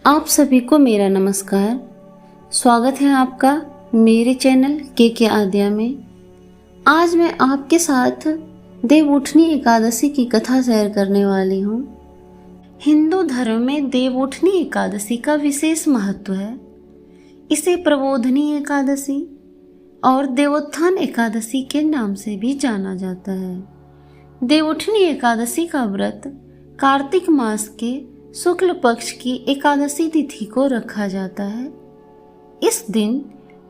आप सभी को मेरा नमस्कार। स्वागत है आपका मेरे चैनल के आद्या में। आज मैं आपके साथ देवउठनी एकादशी की कथा शेयर करने वाली हूँ। हिंदू धर्म में देवउठनी एकादशी का विशेष महत्व है। इसे प्रबोधनी एकादशी और देवोत्थान एकादशी के नाम से भी जाना जाता है। देवउठनी एकादशी का व्रत कार्तिक मास के शुक्ल पक्ष की एकादशी तिथि को रखा जाता है। इस दिन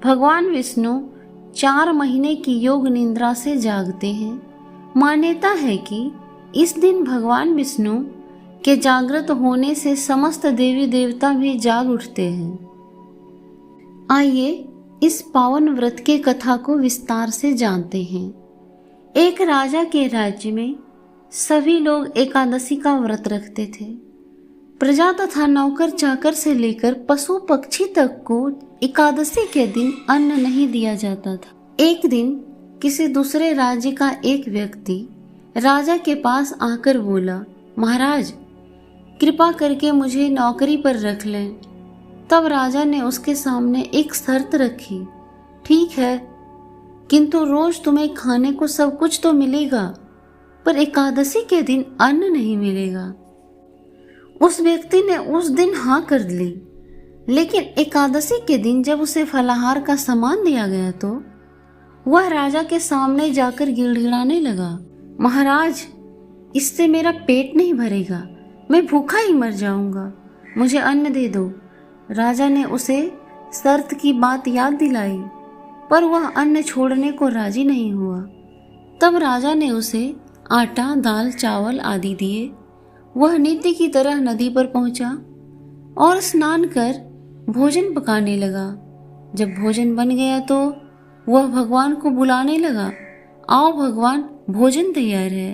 भगवान विष्णु 4 महीने की योग निद्रा से जागते हैं। मान्यता है कि इस दिन भगवान विष्णु के जागृत होने से समस्त देवी देवता भी जाग उठते हैं। आइए इस पावन व्रत के कथा को विस्तार से जानते हैं। एक राजा के राज्य में सभी लोग एकादशी का व्रत रखते थे। प्रजा तथा नौकर चाकर से लेकर पशु पक्षी तक को एकादशी के दिन अन्न नहीं दिया जाता था। एक दिन किसी दूसरे राज्य का एक व्यक्ति राजा के पास आकर बोला, महाराज कृपा करके मुझे नौकरी पर रख लें। तब राजा ने उसके सामने एक शर्त रखी, ठीक है, किंतु रोज तुम्हें खाने को सब कुछ तो मिलेगा, पर एकादशी के दिन अन्न नहीं मिलेगा। उस व्यक्ति ने उस दिन हाँ कर ली, लेकिन एकादशी के दिन जब उसे फलाहार का सामान दिया गया तो वह राजा के सामने जाकर गिड़गिड़ाने लगा, महाराज इससे मेरा पेट नहीं भरेगा, मैं भूखा ही मर जाऊंगा, मुझे अन्न दे दो। राजा ने उसे शर्त की बात याद दिलाई, पर वह अन्न छोड़ने को राजी नहीं हुआ। तब राजा ने उसे आटा, दाल, चावल आदि दिए। वह नित्य की तरह नदी पर पहुंचा और स्नान कर भोजन पकाने लगा। जब भोजन बन गया तो वह भगवान को बुलाने लगा, आओ भगवान, भोजन तैयार है।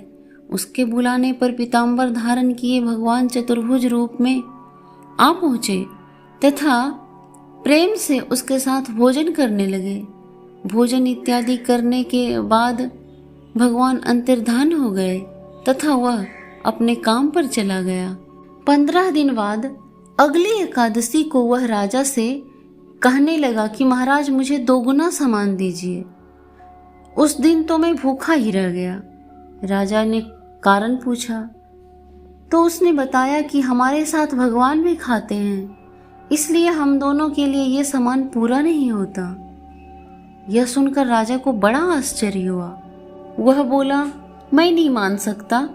उसके बुलाने पर पीताम्बर धारण किए भगवान चतुर्भुज रूप में आ पहुंचे तथा प्रेम से उसके साथ भोजन करने लगे। भोजन इत्यादि करने के बाद भगवान अंतर्धान हो गए तथा वह अपने काम पर चला गया। 15 दिन बाद अगली एकादशी को वह राजा से कहने लगा कि महाराज मुझे 2 गुना सामान दीजिए। उस दिन तो मैं भूखा ही रह गया। राजा ने कारण पूछा तो उसने बताया कि हमारे साथ भगवान भी खाते हैं, इसलिए हम दोनों के लिए यह सामान पूरा नहीं होता। यह सुनकर राजा को बड़ा आश्चर्य हुआ। वह बोला, मैं नहीं मान सकता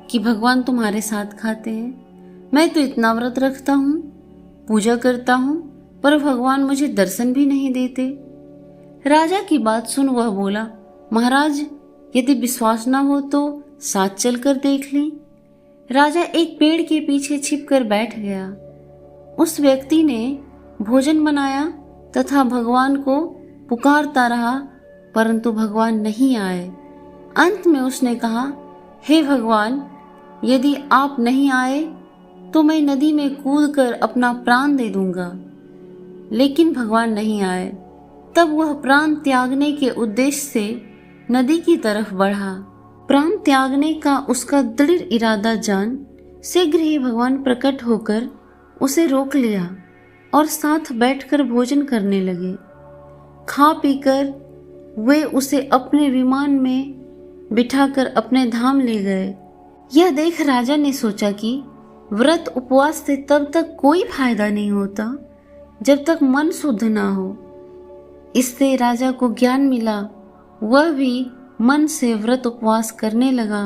कि भगवान तुम्हारे साथ खाते हैं। मैं तो इतना व्रत रखता हूँ, पूजा करता हूँ, पर भगवान मुझे दर्शन भी नहीं देते। राजा की बात सुन वह बोला, महाराज यदि विश्वास ना हो तो साथ चलकर देख लें। राजा एक पेड़ के पीछे छिपकर बैठ गया। उस व्यक्ति ने भोजन बनाया तथा भगवान को पुकारता रहा, परंतु भगवान नहीं आए। अंत में उसने कहा, हे भगवान, यदि आप नहीं आए तो मैं नदी में कूदकर अपना प्राण दे दूंगा। लेकिन भगवान नहीं आए। तब वह प्राण त्यागने के उद्देश्य से नदी की तरफ बढ़ा। प्राण त्यागने का उसका दृढ़ इरादा जान शीघ्र ही भगवान प्रकट होकर उसे रोक लिया और साथ बैठकर भोजन करने लगे। खा पीकर वे उसे अपने विमान में बिठाकर अपने धाम ले गए। यह देख राजा ने सोचा कि व्रत उपवास से तब तक कोई फायदा नहीं होता जब तक मन शुद्ध ना हो। इससे राजा को ज्ञान मिला। वह भी मन से व्रत उपवास करने लगा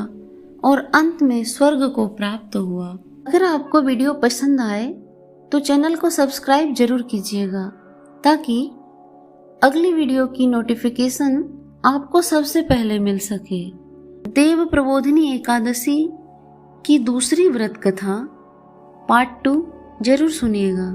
और अंत में स्वर्ग को प्राप्त हुआ। अगर आपको वीडियो पसंद आए तो चैनल को सब्सक्राइब जरूर कीजिएगा ताकि अगली वीडियो की नोटिफिकेशन आपको सबसे पहले मिल सके। देव प्रबोधिनी एकादशी की दूसरी व्रत कथा पार्ट 2 जरूर सुनिएगा।